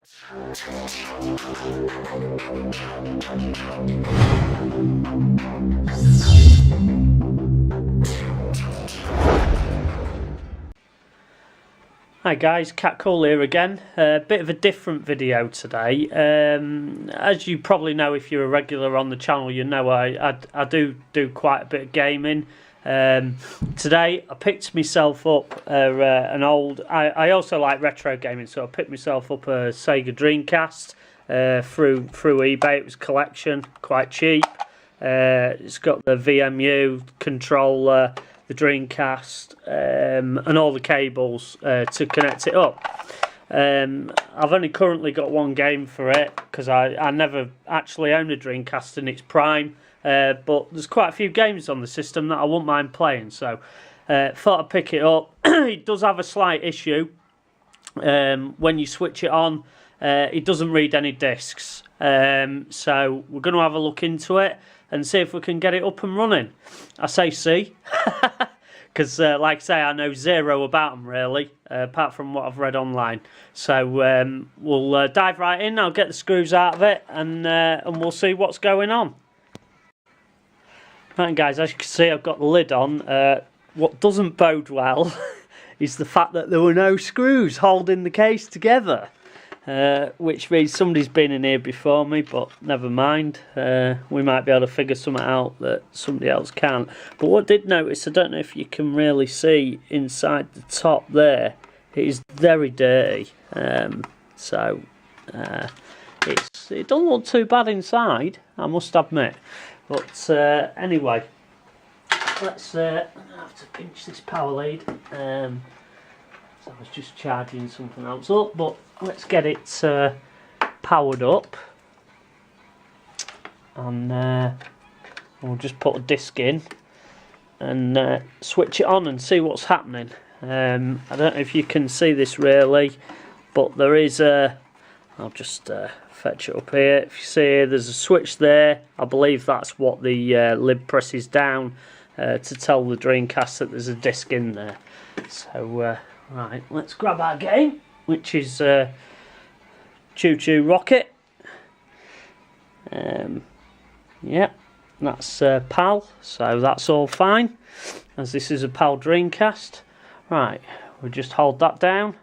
Hi guys, Cat Cool here again. A bit of a different video today. As you probably know, if you're a regular on the channel, you know I do quite a bit of gaming. Today I picked myself up an old. I also like retro gaming, so I picked myself up a Sega Dreamcast through eBay. It was collection, quite cheap. It's got the VMU controller, the Dreamcast, and all the cables to connect it up. I've only currently got one game for it because I never actually owned a Dreamcast in its prime, but there's quite a few games on the system that I wouldn't mind playing, so thought I'd pick it up. It does have a slight issue. When you switch it on, it doesn't read any discs, so we're going to have a look into it and see if we can get it up and running. I say see, because like I say, I know zero about them really, apart from what I've read online. So we'll dive right in. I'll get the screws out of it, and we'll see what's going on. Right guys, as you can see, I've got the lid on. What doesn't bode well is the fact that there were no screws holding the case together. Which means somebody's been in here before me, but never mind. We might be able to figure something out that somebody else can't. But what I did notice, I don't know if you can really see inside the top there, it is very dirty. It doesn't look too bad inside, I must admit. But anyway, let's. I'm gonna have to pinch this power lead. So I was just charging something else up, but let's get it powered up, and we'll just put a disc in and switch it on and see what's happening. I don't know if you can see this really, but there is a. I'll just fetch it up here. If you see, there's a switch there. I believe that's what the lid presses down to tell the Dreamcast that there's a disc in there. So. Right, let's grab our game, which is Choo Choo Rocket. Yeah, that's PAL, so that's all fine, as this is a PAL Dreamcast. Right, we'll just hold that down,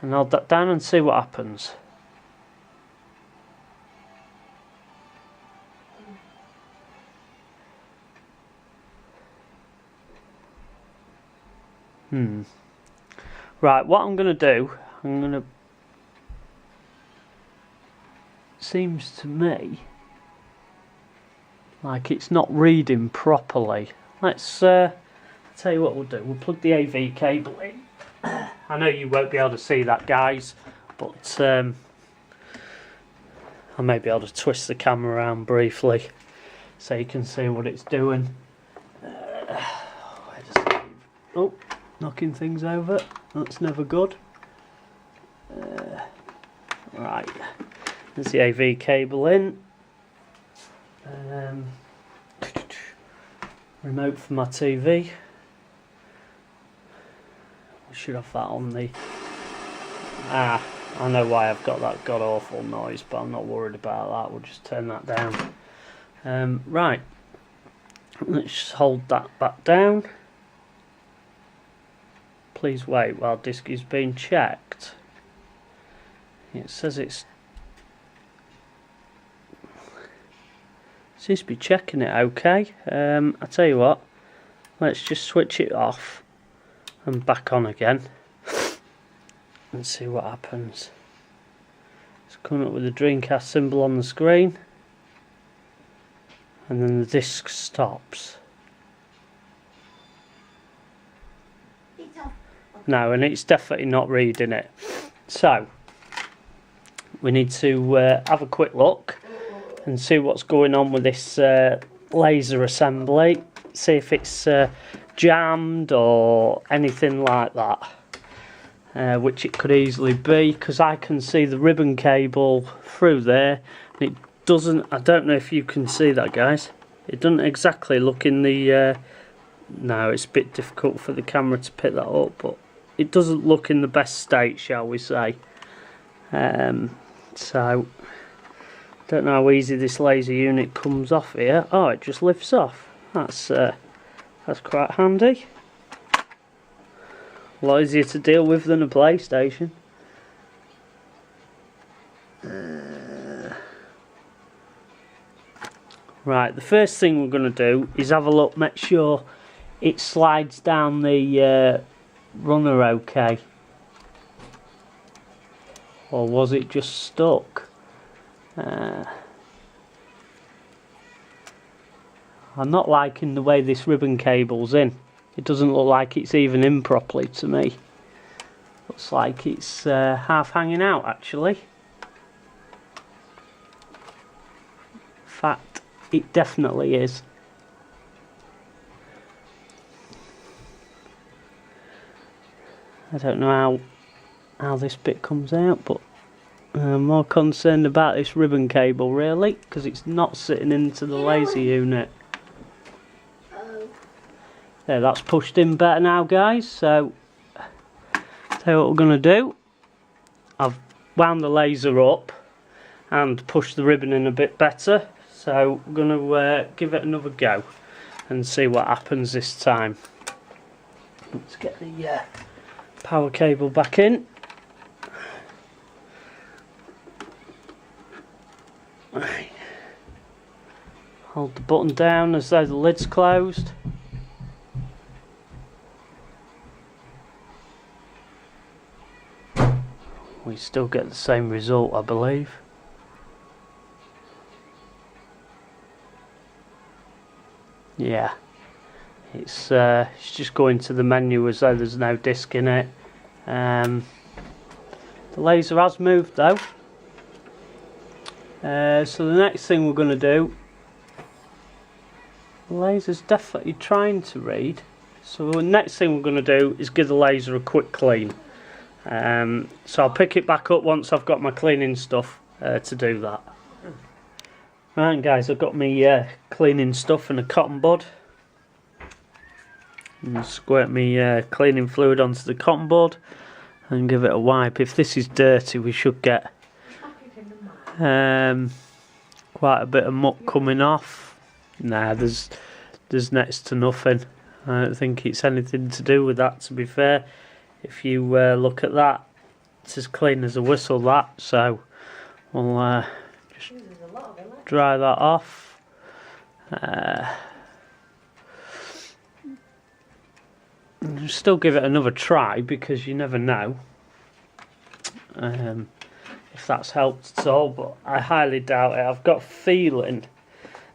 and see what happens. Right, what I'm going to do, seems to me like it's not reading properly. Let's tell you what we'll do. We'll plug the AV cable in. I know you won't be able to see that, guys, but I may be able to twist the camera around briefly so you can see what it's doing. Oh, knocking things over. That's never good. Right, there's the AV cable in. Remote for my TV. We should have that on the. I know why I've got that god awful noise, but I'm not worried about that. We'll just turn that down. Right, let's just hold that back down. Please wait while disk is being checked. It says it seems to be checking it okay. I tell you what, let's just switch it off and back on again and see what happens. It's coming up with the Dreamcast symbol on the screen, and then the disc stops. No, and it's definitely not reading it. So we need to have a quick look and see what's going on with this laser assembly. See if it's jammed or anything like that, which it could easily be, because I can see the ribbon cable through there. And it doesn't. I don't know if you can see that, guys. It doesn't exactly look in the. No, it's a bit difficult for the camera to pick that up, but it doesn't look in the best state, shall we say. So don't know how easy this laser unit comes off here. Oh, it just lifts off. That's quite handy. A lot easier to deal with than a PlayStation. Right, the first thing we're going to do is have a look, make sure it slides down the runner okay. Or was it just stuck? I'm not liking the way this ribbon cable's in. It doesn't look like it's even in properly to me. Looks like it's half hanging out actually. In fact, it definitely is. I don't know how this bit comes out, but I'm more concerned about this ribbon cable really, because it's not sitting into the laser unit. There, that's pushed in better now, guys. So tell you what we're going to do. I've wound the laser up and pushed the ribbon in a bit better, so we're going to give it another go and see what happens this time. Let's get the power cable back in. Right. Hold the button down as though the lid's closed. We still get the same result, I believe. Yeah, it's just going to the menu as though there's no disc in it. The laser has moved though. So the next thing we're going to do, the laser's definitely trying to read. So the next thing we're going to do is give the laser a quick clean. So I'll pick it back up once I've got my cleaning stuff to do that. Right guys, I've got my cleaning stuff and a cotton bud. And squirt my cleaning fluid onto the cotton bud and give it a wipe. If this is dirty, we should get quite a bit of muck coming off. Nah, there's next to nothing. I don't think it's anything to do with that, to be fair. If you look at that, it's as clean as a whistle, that. So we'll just dry that off. Still give it another try, because you never know if that's helped at all, but I highly doubt it. I've got a feeling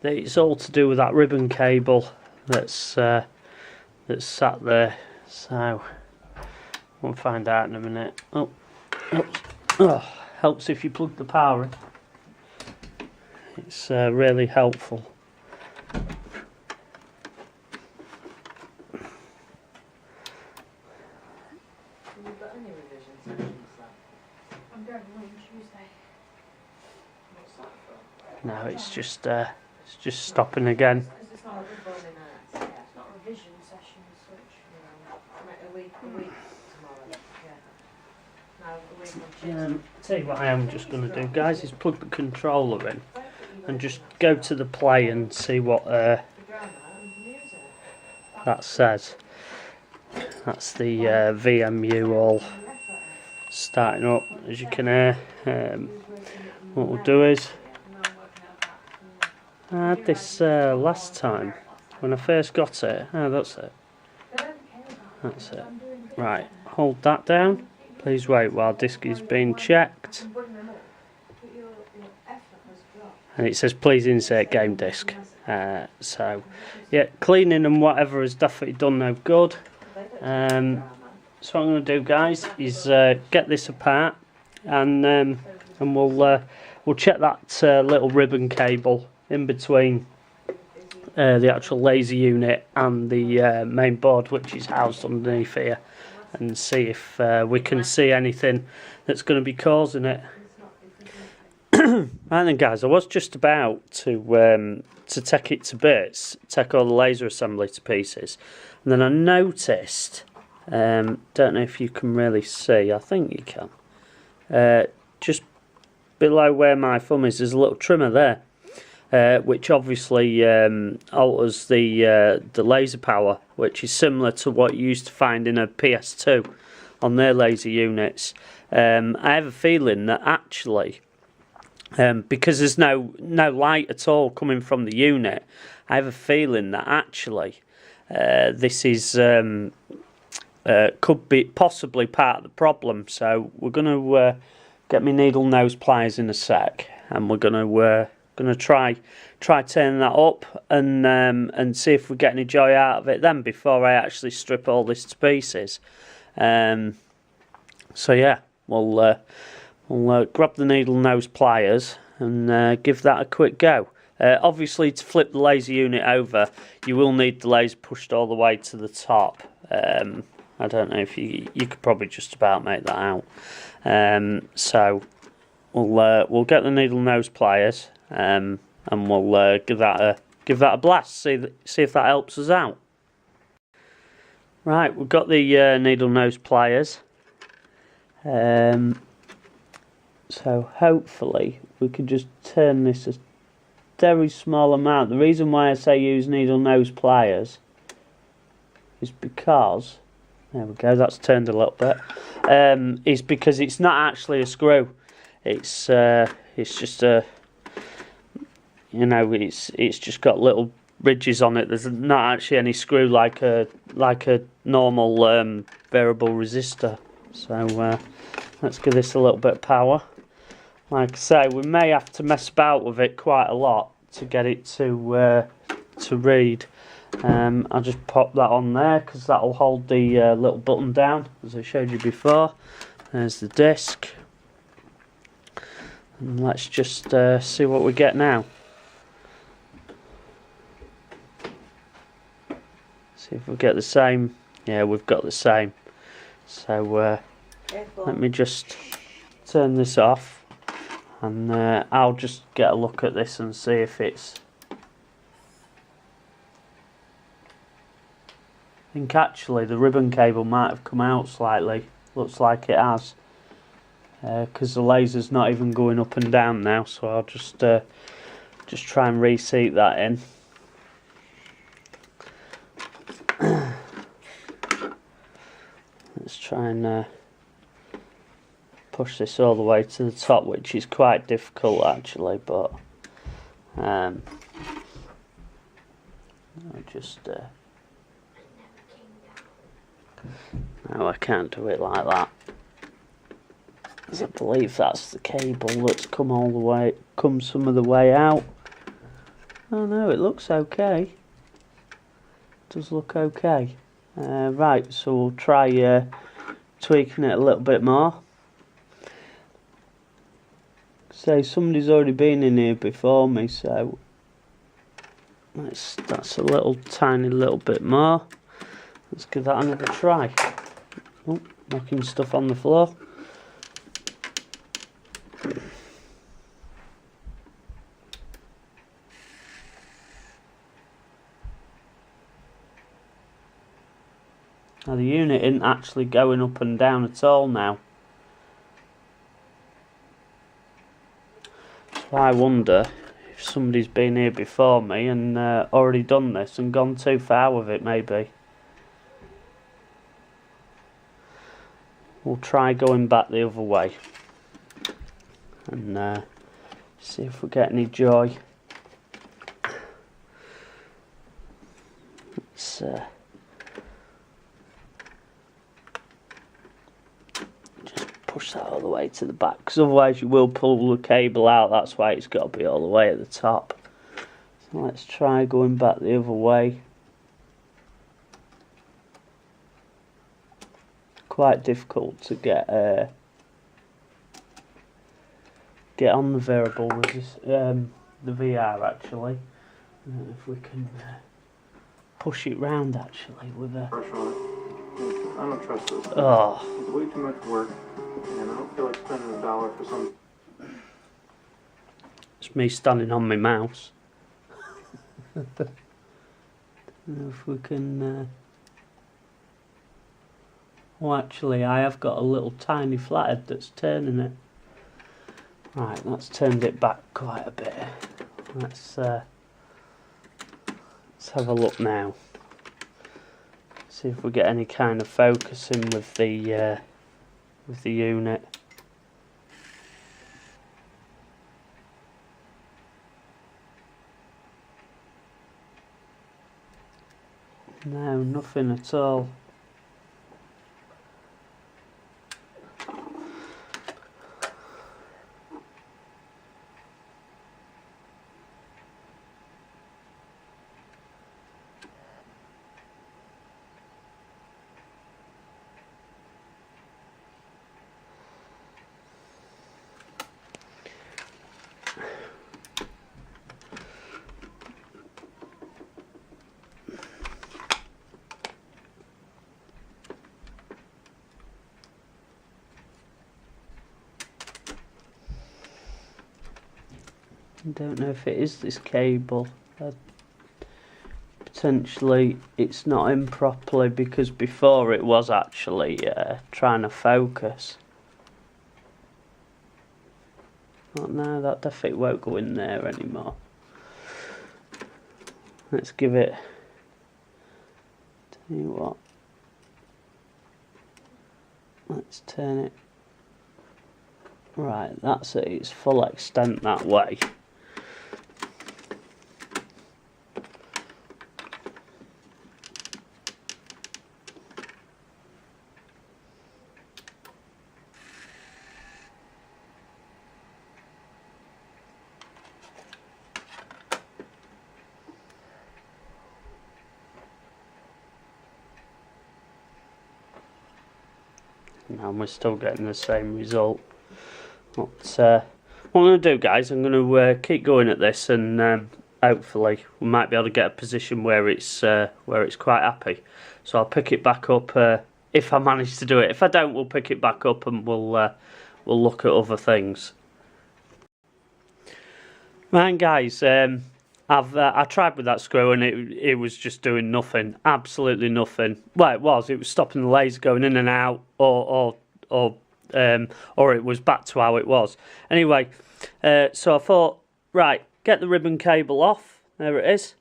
that it's all to do with that ribbon cable that's sat there. So we'll find out in a minute. Oh, helps if you plug the power in. It's really helpful. No, it's just stopping again. It's not a revision session as such, a week tomorrow. Tell you what I am just going to do, guys, is plug the controller in and just go to the play and see what that says. That's the VMU all starting up, as you can hear. What we'll do is, I had this last time when I first got it. Oh, that's it. That's it. Right, hold that down. Please wait while disk is being checked. And it says please insert game disc. So yeah, cleaning and whatever has definitely done no good. So what I'm going to do, guys, is get this apart, and we'll check that little ribbon cable in between the actual laser unit and the main board, which is housed underneath here, and see if we can see anything that's going to be causing it. Right then, guys, I was just about to take it to bits, take all the laser assembly to pieces, and then I noticed, don't know if you can really see, I think you can, just below where my thumb is, there's a little trimmer there, which obviously alters the laser power, which is similar to what you used to find in a PS2 on their laser units. I have a feeling that actually, because there's no light at all coming from the unit, I have a feeling that actually this is could be possibly part of the problem. So we're going to get my needle nose pliers in a sec, and we're going to try turning that up and see if we get any joy out of it then, before I actually strip all this to pieces. So yeah, we'll grab the needle nose pliers and give that a quick go. Obviously, to flip the laser unit over, you will need the laser pushed all the way to the top. I don't know if you could probably just about make that out. So we'll get the needle nose pliers and we'll give that a blast. See if that helps us out. Right, we've got the needle nose pliers. So hopefully we can just turn this a very small amount. The reason why I say use needle nose pliers is because, there we go, that's turned a little bit, is because it's not actually a screw. It's just a, you know, it's just got little ridges on it. There's not actually any screw like a normal variable resistor. So let's give this a little bit of power. Like I say, we may have to mess about with it quite a lot to get it to read. I'll just pop that on there because that'll hold the little button down, as I showed you before. There's the disc. And let's just see what we get now. See if we get the same. Yeah, we've got the same. So let me just turn this off, and I'll just get a look at this and see if it's... I think actually the ribbon cable might have come out slightly. Looks like it has, because the laser's not even going up and down now. So I'll just try and reseat that in. Let's try and push this all the way to the top, which is quite difficult actually, but I just no, I can't do it like that, because I believe that's the cable that's come some of the way out. Oh no, it looks okay. It does look okay. Right, so we'll try tweaking it a little bit more. So somebody's already been in here before me, so that's a tiny little bit more. Let's give that another try. Oh, knocking stuff on the floor. Now the unit isn't actually going up and down at all now. So I wonder if somebody's been here before me and already done this and gone too far with it, maybe. We'll try going back the other way and see if we get any joy. Let's push that all the way to the back, because otherwise you will pull the cable out. That's why it's got to be all the way at the top. So let's try going back the other way. Quite difficult to get on the variable the VR actually. If we can push it round actually with a... Pressure on it. I don't trust this. Oh. It's way too much work, and I don't feel like spending $1 for some... It's me standing on my mouse. If we can... Oh, actually, I have got a little tiny flathead that's turning it. Right, that's turned it back quite a bit. Let's have a look now. See if we get any kind of focusing with the unit. No, nothing at all. I don't know if it is this cable. Potentially it's not in properly because before it was actually trying to focus. Oh no, that definitely won't go in there anymore. Let's give it, tell you what, let's turn it, right, that's at its full extent that way. And we're still getting the same result. But what I'm going to do, guys, I'm going to keep going at this, and hopefully we might be able to get a position where it's quite happy. So I'll pick it back up if I manage to do it. If I don't, we'll pick it back up and we'll look at other things. Right, guys. I tried with that screw and it was just doing nothing, absolutely nothing. Well, it was stopping the laser going in and out, or it was back to how it was. Anyway, so I thought, right, get the ribbon cable off. There it is.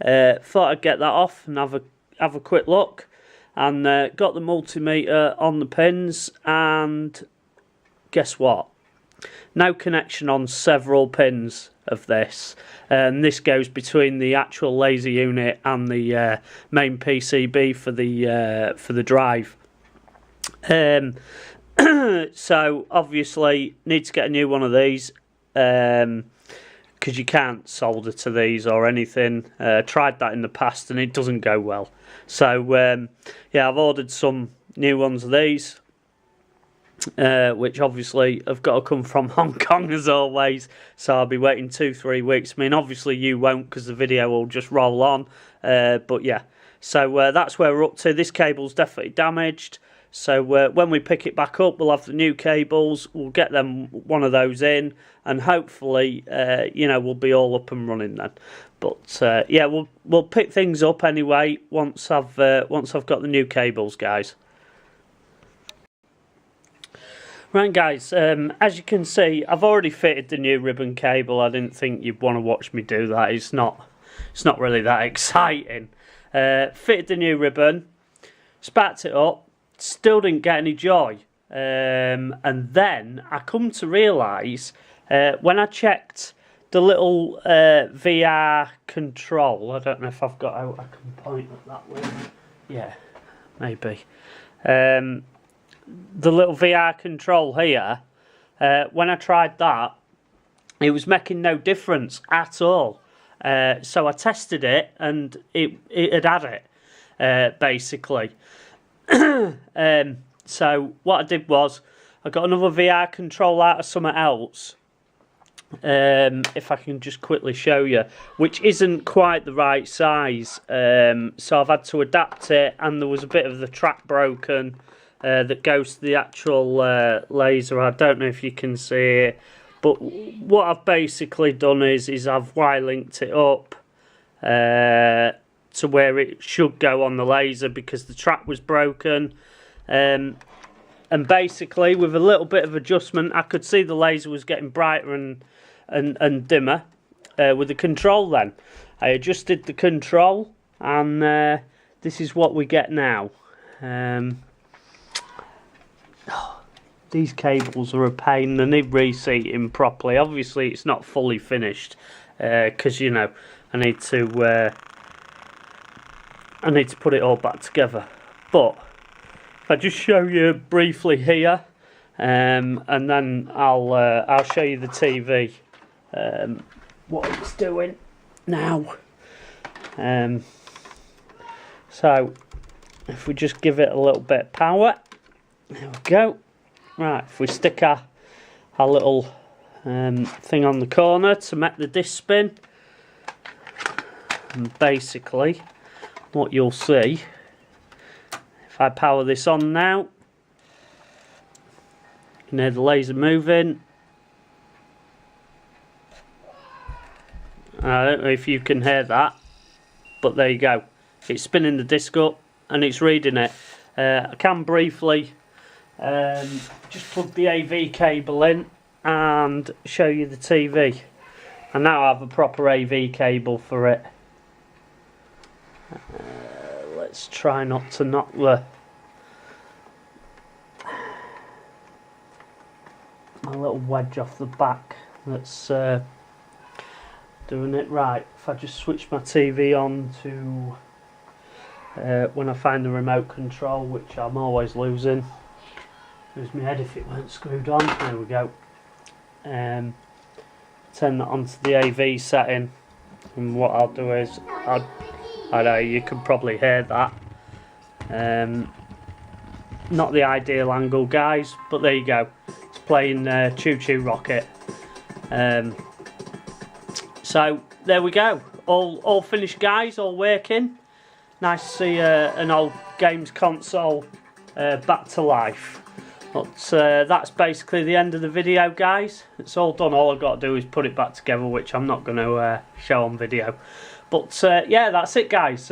Thought I'd get that off and have a quick look, and got the multimeter on the pins, and guess what? No connection on several pins of this, and this goes between the actual laser unit and the main PCB for the drive. So obviously need to get a new one of these, because you can't solder to these or anything. Tried that in the past and it doesn't go well. So yeah, I've ordered some new ones of these, which obviously have got to come from Hong Kong as always, so I'll be waiting 2-3 weeks. I mean, obviously you won't, because the video will just roll on, but yeah, so that's where we're up to. This cable's definitely damaged, so when we pick it back up, we'll have the new cables, we'll get them one of those in, and hopefully you know, we'll be all up and running then. But yeah, we'll pick things up anyway once I've got the new cables, guys. Right, guys, as you can see, I've already fitted the new ribbon cable. I didn't think you'd want to watch me do that. It's not really that exciting. Fitted the new ribbon, spat it up, still didn't get any joy. And then I come to realise, when I checked the little VR control, I don't know if I've got out, I can point it that way. Yeah, maybe. The little VR control here, when I tried that, it was making no difference at all. So I tested it and it had it, basically. So what I did was, I got another VR control out of something else, if I can just quickly show you, which isn't quite the right size. So I've had to adapt it, and there was a bit of the track broken, that goes to the actual laser. I don't know if you can see it, but what I've basically done is I've wire linked it up to where it should go on the laser, because the track was broken. And basically, with a little bit of adjustment, I could see the laser was getting brighter and dimmer with the control then. I adjusted the control, and this is what we get now. These cables are a pain. They need reseating properly. Obviously, it's not fully finished because, you know, I need to put it all back together. But if I just show you briefly here, and then I'll show you the TV, what it's doing now. So if we just give it a little bit of power, there we go. Right, if we stick our little thing on the corner to make the disc spin, and basically what you'll see, if I power this on now, you can hear the laser moving. I don't know if you can hear that, but there you go. It's spinning the disc up and it's reading it. I can briefly just plug the AV cable in and show you the TV. I now have a proper AV cable for it. Let's try not to knock my little wedge off the back. That's doing it right. If I just switch my TV on to when I find the remote control, which I'm always losing. Lose my head if it weren't screwed on. There we go. Turn that onto the AV setting, and what I'll do is I know you can probably hear that. Not the ideal angle, guys, but there you go. It's playing Choo Choo Rocket. So there we go. All finished, guys. All working. Nice to see an old games console back to life. But that's basically the end of the video, guys. It's all done. All I've got to do is put it back together, which I'm not going to show on video. But yeah, that's it, guys.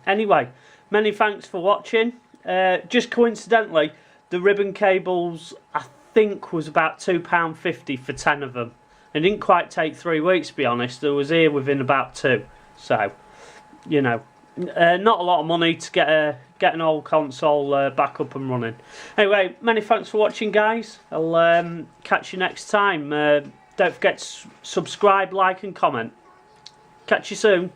Anyway, many thanks for watching. Just coincidentally, the ribbon cables, I think, was about £2.50 for 10 of them. It didn't quite take 3 weeks, to be honest. I was here within about 2. So, you know, not a lot of money to get an old console back up and running. Anyway, many thanks for watching, guys. I'll catch you next time. Don't forget to subscribe, like and comment. Catch you soon.